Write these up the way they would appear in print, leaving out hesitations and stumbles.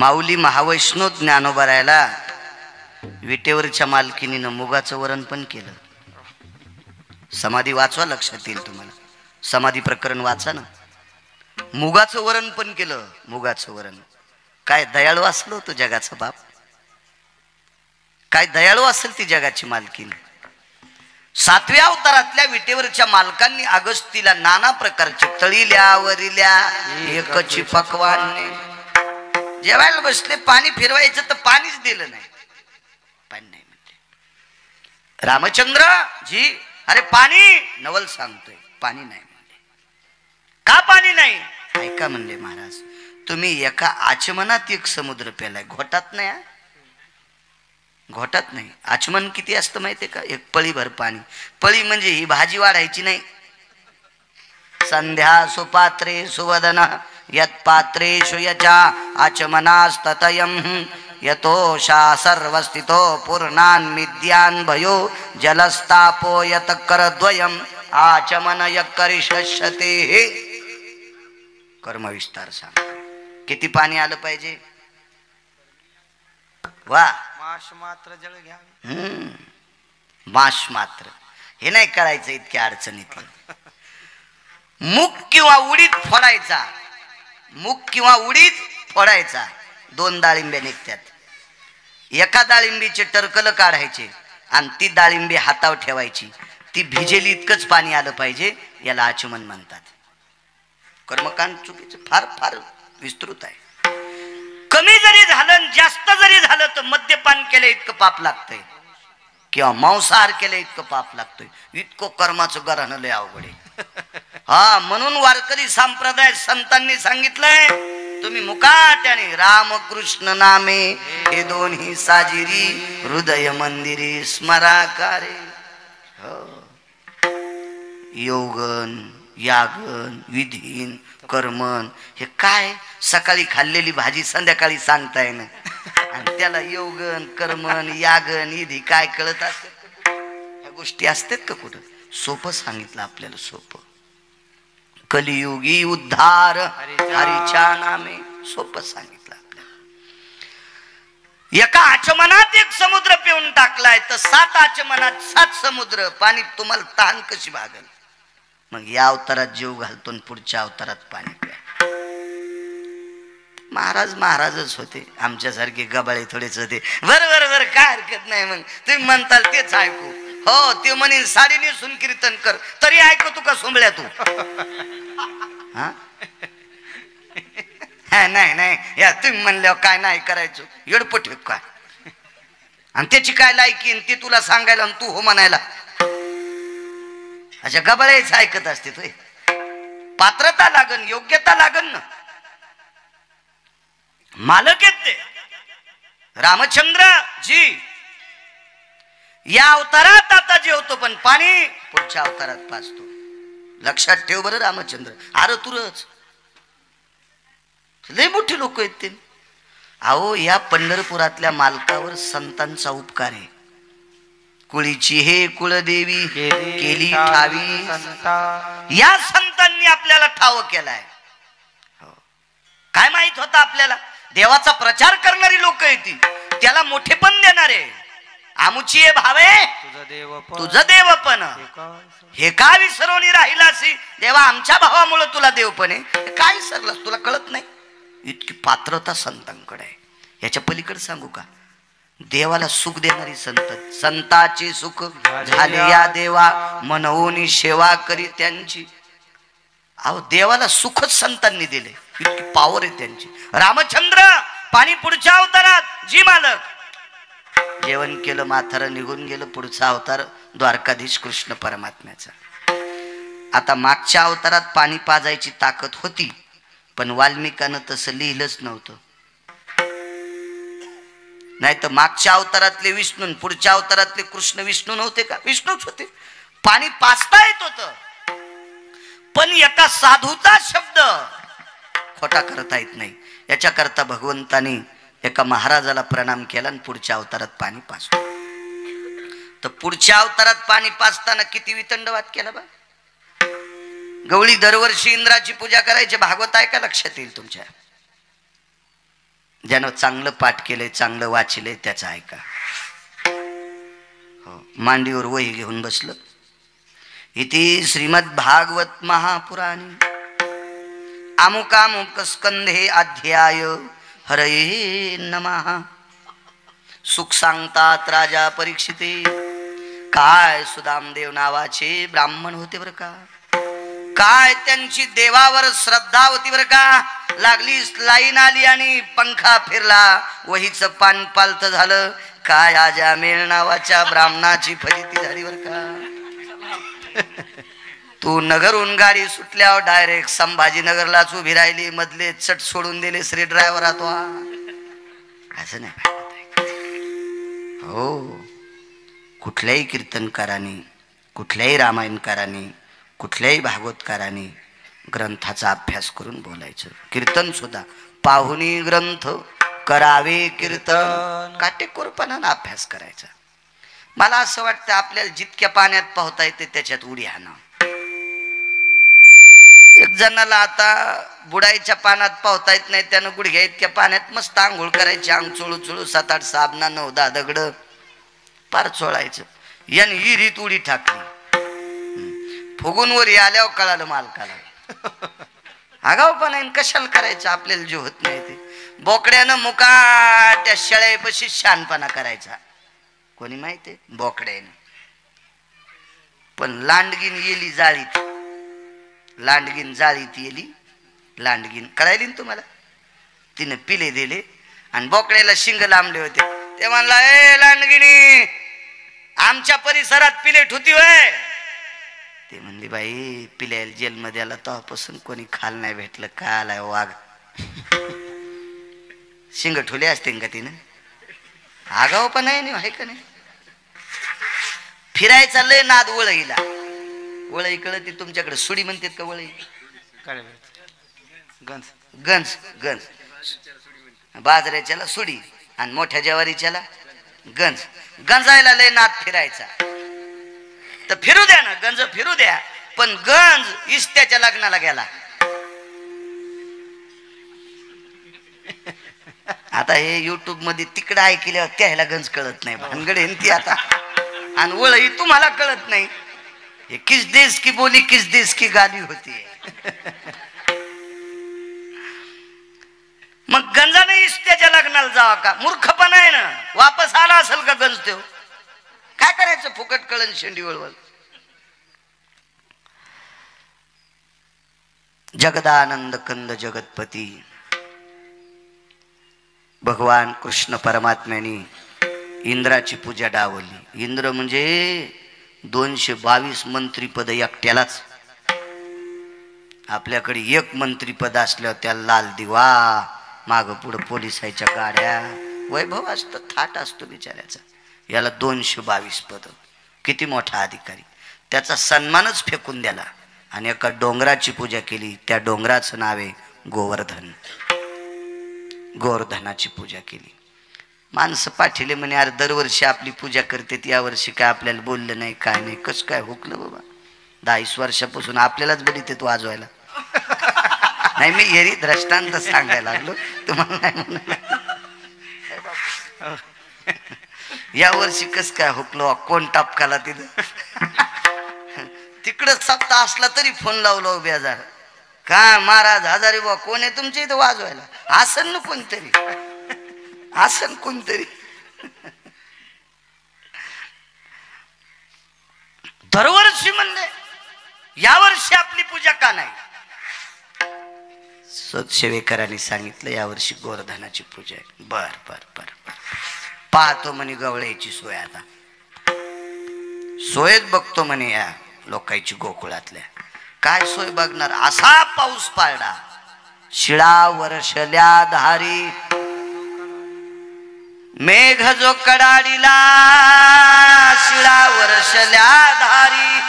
माऊली महावैष्णव ज्ञानोबा रायला विटेवरच्या मालकीनीनं मुगाचं वरण पण केलं. समाधी वाचवा, लक्षात येईल तुम्हाला. समाधी प्रकरण वाचा ना. मुगाचं वरण पण केलं. मुगाचं वरण. काय दयाळू असेल होतो जगाचा बाप. काय दयाळू असेल ती जगाची मालकीन. 7व्या अवतारातल्या विटेवरच्या मालकांनी अगस्तीला नाना प्रकारचे तळील्या वरिल्या एकची पकवान जेवायला बसले. पाणी फिरवायचं तर पाणीच दिलं नाही. पाणी नाही म्हणते. रामचंद्र जी अरे पाणी. नवल सांगतोय पाणी नाही म्हणले. का पाणी नाही? ऐका म्हणले महाराज, तुम्ही एका आचमनात एक समुद्र पेलाय. घोटात नाही. घोटात नाही. आचमन किती असतं माहितीये का? एक पळीभर पाणी. पळी म्हणजे ही भाजी वाढायची नाही. संध्या सुपात्रे सुवदन यत् पात्रेषु यचा आचमनास्ततयम् यतोषा सर्वस्थितो पूर्णान् मिद्यान् भयो जलस्तापो यत करद्वयम् आचमन यकरिष्यते. कर्मविस्तार सांग. किती पाणी आलं पाहिजे? वा. माश मात्र जळ घ्यावे. माश मात्र हे नाही करायचं इतक्या अडचणीतलं. मूग किंवा उडीद फोडायचा. मूग किंवा उडीद फोडायचा. 2 डाळिंब्या निघतात. एका डाळिंबीचे टरकल काढायचे आणि ती डाळिंबी हातावर ठेवायची. ती भिजेली इतकंच पाणी आलं पाहिजे. याला आचमन म्हणतात. कर्मकांड चुकीचं फार फार विस्तृत आहे. कमी जरी झालं जास्त जरी झालं तर मद्यपान केलं इतकं पाप लागतंय किंवा मांसाहार केलं इतकं पाप लागतोय. इतकं कर्माचं घराणं लय अवघड आहे. हा म्हणून वारकरी संप्रदाय संतांनी सांगितलंय तुम्ही मुकाट्याने रामकृष्ण नामे हे दोन्ही साजिरी हृदय मंदिरी स्मराकारे. योगन यागन विधीन कर्मन हे काय? सकाळी खाल्लेली भाजी संध्याकाळी सांगताय ना. आणि त्याला योगन कर्मन यागन विधी काय कळत असत? ह्या गोष्टी असतात का कुठं? सोपं सांगितलं आपल्याला. सोपं. कलियुगी उद्धार हरीच्या नामे. सोपं सांगितलं आपल्याला. एका आचमनात एक समुद्र पिऊन टाकलाय तर 7 आचमनात 7 समुद्र. पाणी तुम्हाला तहान कशी भागल? मग या अवतारात जीव घालतो आणि पुढच्या अवतारात पाणी प्या. महाराज महाराजच होते. आमच्यासारखे गबाळे थोडेच होते. बरं काय हरकत नाही. मग तुम्ही म्हणताल तेच ऐकू. हो ते म्हणे साडी नेसून कीर्तन कर तरी ऐकतो का सोंबळ्या तू? नाही या तुम्ही म्हणल्यावर काय नाही करायचं? येडपट काय? आणि त्याची काय लायकी ती तुला सांगायला आणि तू हो म्हणायला? अशा गबाळेच ऐकत असते. तुय पात्रता लागन, योग्यता लागन ना. मालक आहेत ते रामचंद्र जी. या अवतारात आता जेवतो पण पाणी पुढच्या अवतारात पाजतो. लक्षात ठेव बरं रामचंद्र. अरे तुरच लय मोठी लोक आहेत ते. अहो या पंढरपुरातल्या मालकावर संतांचा उपकार आहे. कुळीची हे कुळदेवी केली ठावी. या संतांनी आपल्याला ठाव केलाय. काय माहित होतं आपल्याला? देवाचा प्रचार करणारी लोक येतील त्याला मोठेपण देणारे. आमुची हे भावे तुझं देवपण हे का विसरवणी राहिलासी? देवा आमच्या भावामुळे तुला देवपण आहे. काय विसरलास? तुला कळत नाही? इतकी पात्रता संतांकडे आहे. याच्या पलीकडे सांगू का? देवाला सुख देणारी संत. संताचे सुख झाले या देवा मनवून सेवा करी त्यांची. अहो देवाला सुखच संतांनी दिले. इतकी पावर आहे त्यांची. रामचंद्र पाणी पुढच्या अवतारात जी मालक. जेवण केलं म्हातारं निघून गेलं. पुढचा अवतार द्वारकाधीश कृष्ण परमात्म्याचा. आता मागच्या अवतारात पाणी पाजायची ताकद होती पण वाल्मिकानं तसं लिहिलंच नव्हतं. नाही तर मागच्या अवतारातले विष्णू पुढच्या अवतारातले कृष्ण विष्णू नव्हते का? विष्णूच होते. पाणी पाजता येत होतं पण एका साधूचा शब्द खोटा करता येत नाही. याच्याकरता भगवंतानी एका महाराजाला प्रणाम केला आणि पुढच्या अवतारात पाणी पाजतो. तर पुढच्या अवतारात पाणी पाजताना किती वितंडवाद केला बा. गवळी दरवर्षी इंद्राची पूजा करायची. भागवत आहे का? लक्षात येईल तुमच्या. ज्यानं चांगलं पाठ केलंय, चांगलं वाचलंय त्याचं ऐका. हो, मांडीवर वही घेऊन बसलं. इति श्रीमद भागवत महापुराणी अमुकामुक स्कंधे अध्याय हरये नमः. सुख सांगतात राजा परीक्षिते, काय सुदामदेव नावाचे ब्राह्मण होते बर का. काय त्यांची देवावर श्रद्धा होती बर का. लागली लाईन आली आणि पंखा फिरला, वहीचं पान पालत झालं. काय आजामेळ नावाच्या ब्राह्मणाची फजिती झाली बर का. तू नगरहून गाडी सुटल्यावर डायरेक्ट संभाजीनगरलाच उभी राहिली, मधले चट सोडून दिले श्री ड्रायव्हर तो. असं नाही हो. कुठल्याही कीर्तनकाराने, कुठल्याही रामायणकाराने, कुठल्याही भागवतकाराने ग्रंथाचा अभ्यास करून बोलायचं. कीर्तन सुद्धा पाहुणी ग्रंथ करावे कीर्तन, काटेकोरपणानं अभ्यास करायचा. मला असं वाटतं आपल्याला जितक्या पाण्यात पोहता येते त्याच्यात उडी हाणा. एक जणाला आता बुडायच्या पाण्यात पोहता येत नाही, त्यानं गुडघ्या इतक्या पाण्यात मस्त आंघोळ करायची, अंग चोळू चोळू 7-8 साबणा 9-10 दगड पार चोळायचं. याने विहिरीत उडी टाकली. फुगून वरी आल्यावर कळालं मालकाला. आगाऊपणा कशाला करायचं, आपल्याला जे होत नाही ते. बोकड्यानं मुकाट्या शेळ्यापाशी शानपणा करायचा. कोणी माहितीये बोकड्यानं. पण लांडगीन येली जाळीत, लांडगीन जाळीत येली. लांडगीन कळायली ना तुम्हाला. तिने पिले दिले आणि बोकड्याला शिंग लांबले होते. ते म्हणला, ए लांडगिनी, आमच्या परिसरात पिलेट होती होय. ते म्हणली, बाई पिल्याला जेलमध्ये आला तेव्हापासून कोणी खाल नाही भेटलं. का आलाय वाघ. शिंग ठुले असते का तिनं. आगाव पण आहे का नाही. फिरायचा लय नाद वळईला. वळई कळत तुमच्याकडे सुडी म्हणतात का वळई. गंज गंज गंज बाजऱ्याच्याला सुडी आणि मोठ्या ज्वारीच्याला गंज. गंजायला लय नाद फिरायचा. तर फिरू द्या ना, गंज फिरू द्या. पण गंज इष्ट्याच्या लग्नाला गेला. आता हे युट्यूब मध्ये तिकडं ऐकल्यावर त्याला गंज कळत नाही. भानगड ती आता. आणि वळई तुम्हाला कळत नाही. हे किस देश की बोली किस देश की गाली होती. मग गंजाने इष्ट्याच्या लग्नाला जावा का. मूर्खपणा आहे ना. वापस आला असेल का गंज देव. काय करायचं फुकट कळण शेंडी वळवल. जगदानंद कंद जगतपती भगवान कृष्ण परमात्म्याने इंद्राची पूजा डावली. इंद्र म्हणजे 222 मंत्रीपद एकट्यालाच. आपल्याकडे एक मंत्रीपद असल्यावर त्याला लाल दिवा, माग पुढं पोलिसाच्या गाड्या, वैभव असतं, थाट असतो बिचाऱ्याचा. याला 222 पद. किती मोठा अधिकारी. त्याचा सन्मानच फेकून दिला आणि एका डोंगराची पूजा केली. त्या डोंगराचं नाव आहे गोवर्धन. गोवर्धनाची पूजा केली. माणसं पाठीले म्हणे, अरे दरवर्षी आपली पूजा करते, या वर्षी काय आपल्याला बोललं नाही, काय नाही. कसं काय हुकलं बाबा. 10-20 वर्षापासून आपल्यालाच बरी ते वाजवायला. नाही, मी एरी दृष्टांत सांगायला लागलो तुम्हाला नाही म्हणलं. या वर्षी कस काय हुकलो. कोण टापकाला तिथं. तिकडं सप्ताह असला तरी फोन लावलो बेजार. काय महाराज हजारी बा कोण आहे तुमच्या इथं वाजवायला. आसन ना कोणतरी, आसन कोणतरी. दरवर्षी म्हणले, यावर्षी आपली पूजा का नाही. सदसेवेकरांनी सांगितलं यावर्षी गोवर्धनाची पूजा आहे. बर बर बर बर पाहतो म्हणे गवळ्याची सोय. आता सोयच बघतो म्हणे या लोकांची गोकुळातल्या. काय सोय बघणार. असा पाऊस पाडला शिळा वर्षल्या धारी. मेघ जो कडाडीला शिळा वर्षल्या धारी.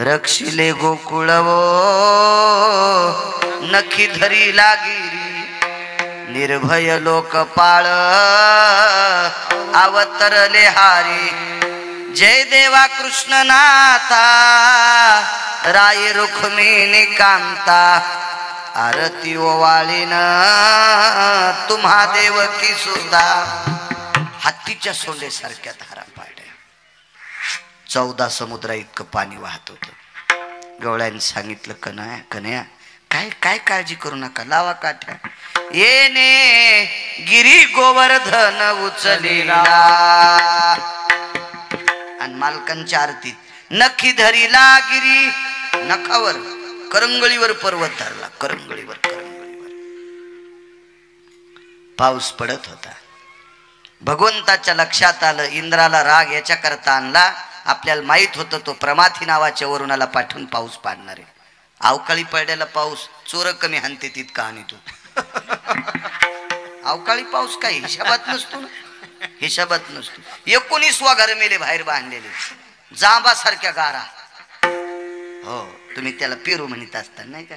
रक्षिले गोकुळवो नखी धरी लागिरी. निर्भय लोकपाळ अवतरले हारी. जय देवा कृष्णनाथा राय रुक्मिणी कांता. आरती ओवाळीन तुम्हा देवकी सुद्धा हत्तीच्या सोंडेसारख्या धारा पाड्या. 14 समुद्रा इतकं पाणी वाहत होतं. गवळ्याने सांगितलं, कन्या काय काय काळजी करू नका, लावा काठ्या. येणे गिरी गोवर्धन उचलेला. आणि मालकांच्या आरतीत नखी धरीला गिरी, नखावर करंगळीवर पर्वत धरला. करंगळीवर पाऊस पडत होता. भगवंताच्या लक्षात आलं, इंद्राला राग याच्या करता आणला. आपल्याला माहित होतं तो प्रमाथी नावाच्या वरुणाला पाठवून पाऊस पाडणार आहे. अवकाळी पडलेला पाऊस चोर कमी हाणते तितका आणि तू. अवकाळी पाऊस काही हिशोबात नसतो ना, हिशोबात नसतो. 19 घर मेले बाहेर बांधलेले, जांबासारख्या गारा. हो, तुम्ही त्याला पेरू म्हणत असता नाही का?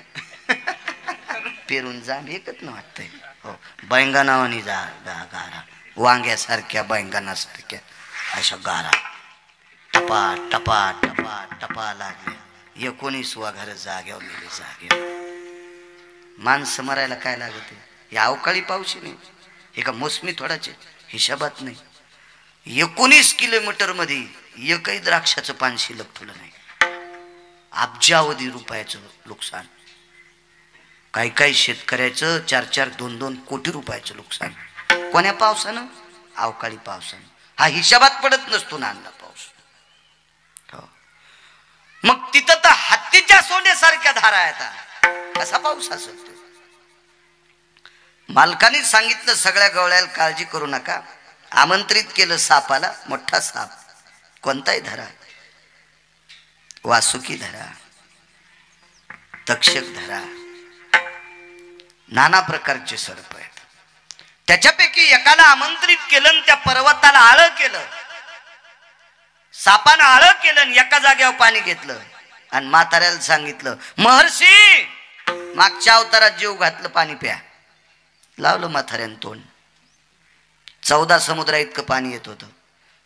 पेरून जांब एकच न वाटतंय. हो, बैंगणावानी गारा, वांग्यासारख्या बैंगणासारख्या अशा गारा टपा टपा टपा टपा लागल्या. 19 घर जाग्यावर मेले, जाग्यावर. माणसं मरायला काय लागत? या अवकाळी पाऊस नाही, हे का मोसमी थोडाचे हिशोबात नाही. 19 किलोमीटर मध्ये एकही द्राक्षाचं पान शिल्लक ठेवलं नाही. अब्जावधी रुपयाचं नुकसान. काही काही शेतकऱ्याचं 4-4, 2-2 कोटी रुपयाचं नुकसान. कोण्या पावसानं? अवकाळी पावसानं. हा हिशोबात पडत नसतो ना अण्णा पाऊस. हो. मग तिथं तर हत्तीच्या सोन्यासारख्या धारा येतात, कसा पाऊस असतो? मालकाने सांगितलं सगळ्या गवळ्याला काळजी करू नका. आमंत्रित केलं सापाला. मोठा साप, कोणताही धरा, वासुकी धरा, तक्षक धरा, नाना प्रकारचे सर्प आहेत. त्याच्यापैकी एकाला आमंत्रित केलं आणि त्या पर्वताला आळं केलं. सापानं आळं केलं आणि एका जागेवर पाणी घेतलं आणि म्हाताऱ्याला सांगितलं, महर्षी मागच्या अवतारात जीव घातलं, पाणी प्या. लावलं म्हाताऱ्यानं तोंड. 14 समुद्रा इतकं पाणी येत होतं.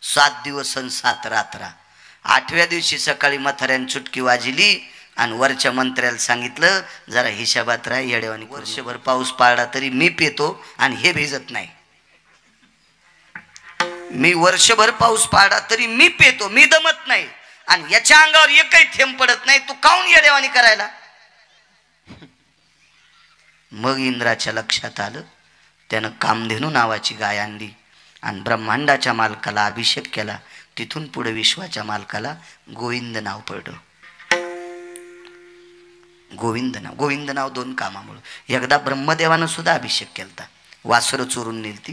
7 दिवस आणि 7 रात्रा. 8व्या दिवशी सकाळी म्हाताऱ्यानं चुटकी वाजली आणि वरच्या मंत्र्याला सांगितलं, जरा हिशोबात राहा, येड्यावानी. वर्षभर पाऊस पाडला तरी मी पेतो आणि हे भिजत नाही. मी वर्षभर पाऊस पाडला तरी मी पेतो, मी दमत नाही, आणि याच्या अंगावर एकही थेंब पडत नाही. तू काऊन येड्यावानी करायला? मग इंद्राच्या लक्षात आलं. त्यानं कामधेनू नावाची गाय आणली आणि ब्रह्मांडाच्या मालकाला अभिषेक केला. तिथून पुढे विश्वाच्या मालकाला गोविंद नाव पडलं. गोविंद नाव. गोविंद नाव 2 कामामुळे. एकदा ब्रह्मदेवानं सुद्धा अभिषेक केलता. वासरं चोरून नेलती,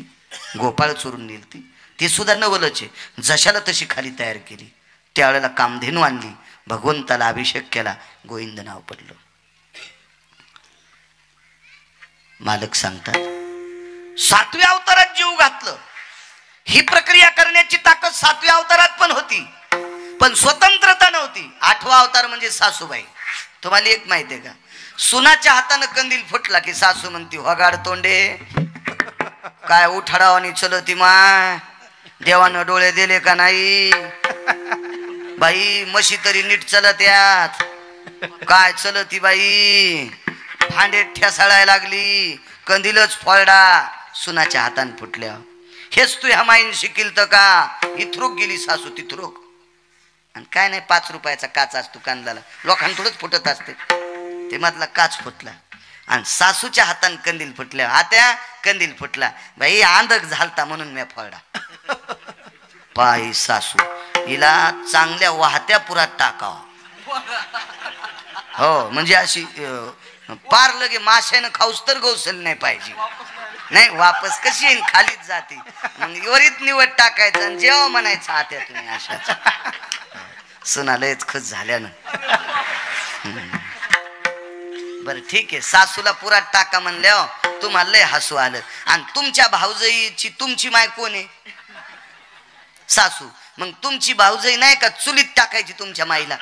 गोपाळ चोरून नेलती, ती सुद्धा नवलच आहे. जशाला तशी खाली तयार केली. त्यावेळेला कामधेनू आणली, भगवंताला अभिषेक केला, गोविंद नाव पडलं. मालक सांगतात 7व्या अवतारात जीव घातलं. ही प्रक्रिया करण्याची ताकद 7व्या अवतारात पण होती, पण स्वतंत्रता नव्हती. 8वा अवतार म्हणजे सासूबाई. तुम्हाला एक माहिती आहे का? सुनाच्या हातानं कंदील फुटला की सासू म्हणती, वगाड तोंडे, काय उठाडावानी चलती माय, देवानं डोळे दिले का नाही बाई, म्हशी तरी नीट चलत यात, काय चलती बाई, भांडे ठेसाळायला लागली, कंदीलच फोडा. सुनाच्या हातानं फुटल्या. हेच तू ह्या माईन शिकिल तर का? इथरूक गेली सासू तिथरूक. आणि काय नाही, 5 रुपयाचा काच असतो कांदलाला, लोकांना थोडंच फुटत असते, ते मधला काच फुटला आणि सासूच्या हातानं कंदील फुटल्या. आत्या कंदील फुटला बाई, आंधक झालता म्हणून मी फोडा. पाय सासू, हिला चांगल्या वाहत्या पुरात टाकाव. हो, म्हणजे अशी पार लगे माशानं खाऊस तर गौसल नाही पाहिजे. नाही, वापस कशी येईन, खालीच जाते. मग वरीत निवड टाकायचं आणि जेव्हा म्हणायचं आत्या तुम्ही अशाच. सुनालयच खुश झाल्यानं. बरं ठीक आहे, सासूला पुरात टाका म्हणल्या, तुम्हाला लय हसू आलं. आणि तुमच्या भाऊजाईची तुमची माय कोण आहे? सासू. मग तुमची भाऊजाई नाही का चुलीत टाकायची तुमच्या माईला?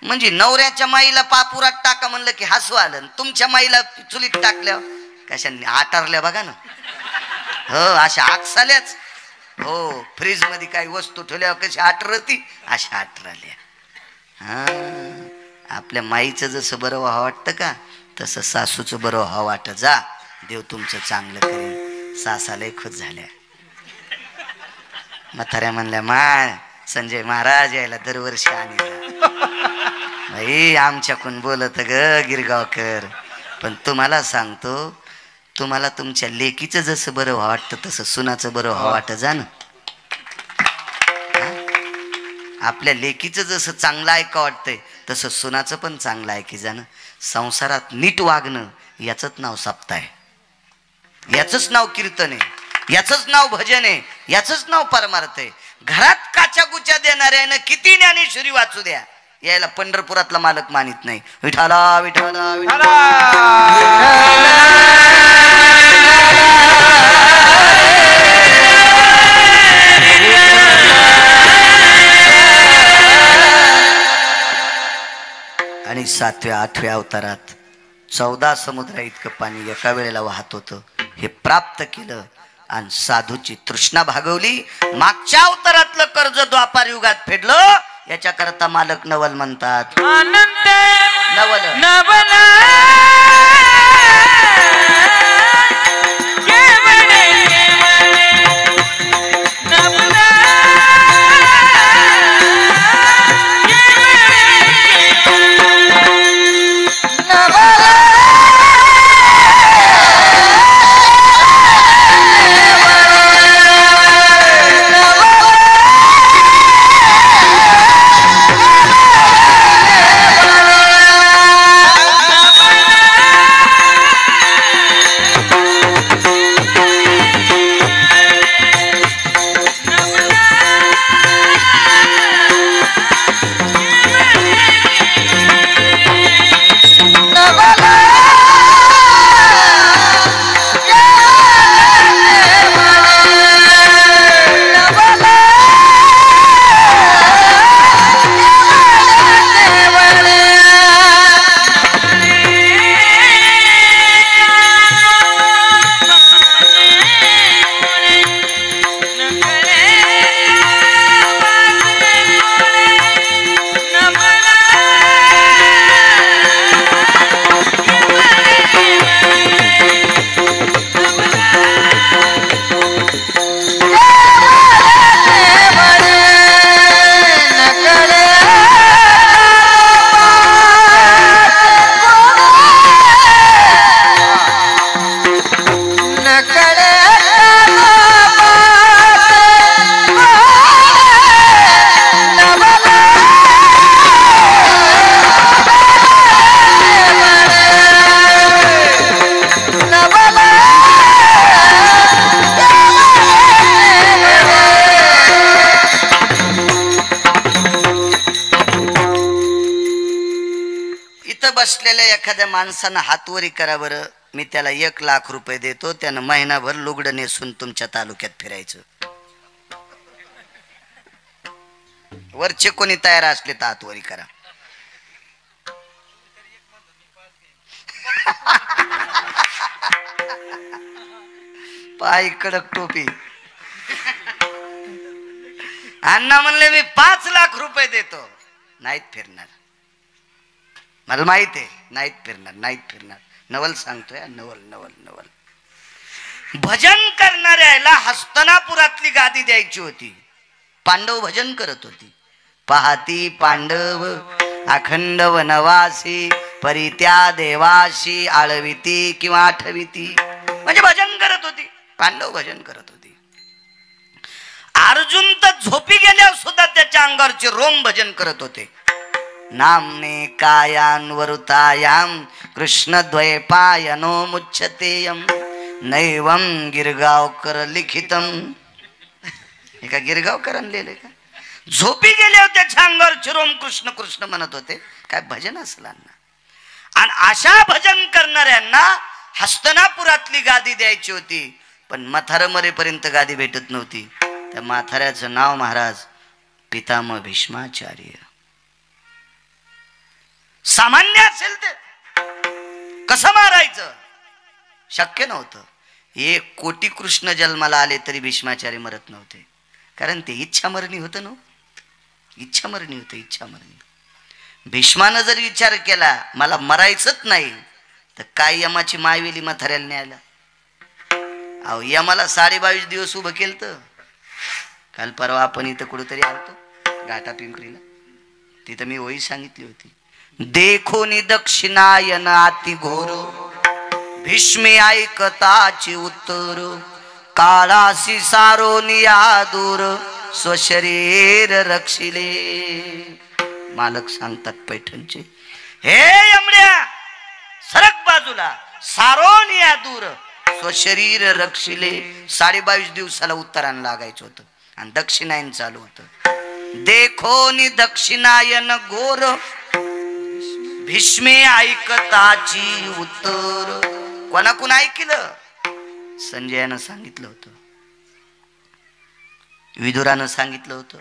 म्हणजे नवऱ्याच्या माईला पापुरात टाका म्हणलं की हसू आलं, तुमच्या माईला चुलीत टाकल्या कशाने आटारल्या बघा ना. हो, अशा आकसाल्याच. हो, फ्रीज मध्ये काही वस्तू ठेवल्यावर कशी आटरती, अशा आटराल्या. हा, आपल्या माईचं जसं बरं वाटतं का, तसं सासूचं बरं व्हावं वाटत जा, देव तुमचं चांगलं करेल. सासालय खुश झाल्या. म्हाताऱ्या म्हणल्या माय संजय महाराज यायला दरवर्षी आणि भाई आमच्याकडून बोलत ग गिरगावकर, पण तुम्हाला सांगतो, तुम्हाला तुमच्या लेकीचं जसं बरं व्हावं वाटतं तसं सुनाचं बरं व्हावं वाटत जा ना. आपल्या लेकीचं जसं चांगलं ऐका वाटतंय तसं सुनाचं पण चांगलं ऐकी जाणं. संसारात नीट वागणं याचंच नाव सप्ताह आहे, याचंच नाव कीर्तन आहे, याचंच नाव भजन आहे, याचंच नाव परमार्थ आहे. घरात काच्या गुच्या देणाऱ्यानं किती ज्ञानेश्वरी वाचू द्या, यायला पंढरपुरातला मालक मानित नाही. विठाला विठाला विठाला आणि 7व्या 8व्या अवतारात 14 समुद्र इतकं पाणी एका वेळेला वाहत होतं. हे प्राप्त केलं आणि साधूची तृष्णा भागवली. मागच्या अवतारातलं कर्ज द्वापार युगात फेडलं. याच्या करता मालक नवल म्हणतात. आनंद नवल नवल बसलेल्या एखाद्या माणसानं हातवरी करा बरं, मी त्याला 1 लाख रुपये देतो. त्यानं महिनाभर लुगडं नेसून तुमच्या तालुक्यात फिरायचं. वरचे कोणी तयार असले तर हातवरी करा. पाय कडक टोपी. अण्णा म्हणले मी 5 लाख रुपये देतो. नाहीत फिरणार, मला माहित आहे. नाहीत फिरणार, नाहीत फिरणार. नवल सांगतोय, नवल नवल नवल. भजन करणाऱ्याला हस्तनापुरातली गादी द्यायची होती. पांडव भजन करत होती. पाहती पांडव अखंड वनवासी, परित्या देवाशी आळविती किंवा आठविती. म्हणजे भजन करत होती. पांडव भजन करत होती. अर्जुन तर झोपी गेल्यावर सुद्धा त्याच्या अंगावरचे रोम भजन करत होते. नामने कायान वरुतायाम कृष्ण द्वैपायनो मुच्यतेयम नैवम गिरगावकर लिखितम. हे का गिरगावकरांनी लिहिले का? झोपी गेल्यावर त्याच्या अंगावर चिरोम कृष्ण कृष्ण म्हणत होते. काय भजन असलं ना. आणि अशा भजन करणाऱ्यांना हस्तनापुरातली गादी द्यायची होती. पण म्हातारं मरेपर्यंत गादी भेटत नव्हती. त्या म्हाताऱ्याचं नाव महाराज पितामह भीष्माचार्य. सामान्य असेल ते कसं मारायचं शक्य नव्हतं. 1 कोटी कृष्ण जन्माला आले तरी भीष्माचार्य मरत नव्हते. कारण ते इच्छामरणी होतं ना. इच्छामरणी होतं, इच्छामरणी. भीष्मानं जर विचार केला मला मरायचंच नाही, तर काय यमाची मायवेली म्हाताऱ्याला न्यायला. अहो यमाला 22.5 दिवस उभं केलं. तर काल परवा आपण इथं कुठंतरी आलतो घाटा पिंपरीला, तिथं मी होई सांगितली होती. देखो नि दक्षिणायन अति घोर, भीष्मे ऐकताची उत्तर, काळासी सारो निया दूर, स्वशरीर रक्षिले. मालक सांगतात पैठणचे, हे यमड्या सरक बाजूला, सारो निया दूर, स्वशरीर रक्षिले. 22.5 दिवसाला उत्तरायण लागायचं होतं आणि दक्षिणायन चालू होतं. देखो नि दक्षिणायन घोर, भीष्मे ऐकताची उत्तर. कोणाकून ऐकलं? संजयानं सांगितलं होतं, विदुरानं सांगितलं होतं.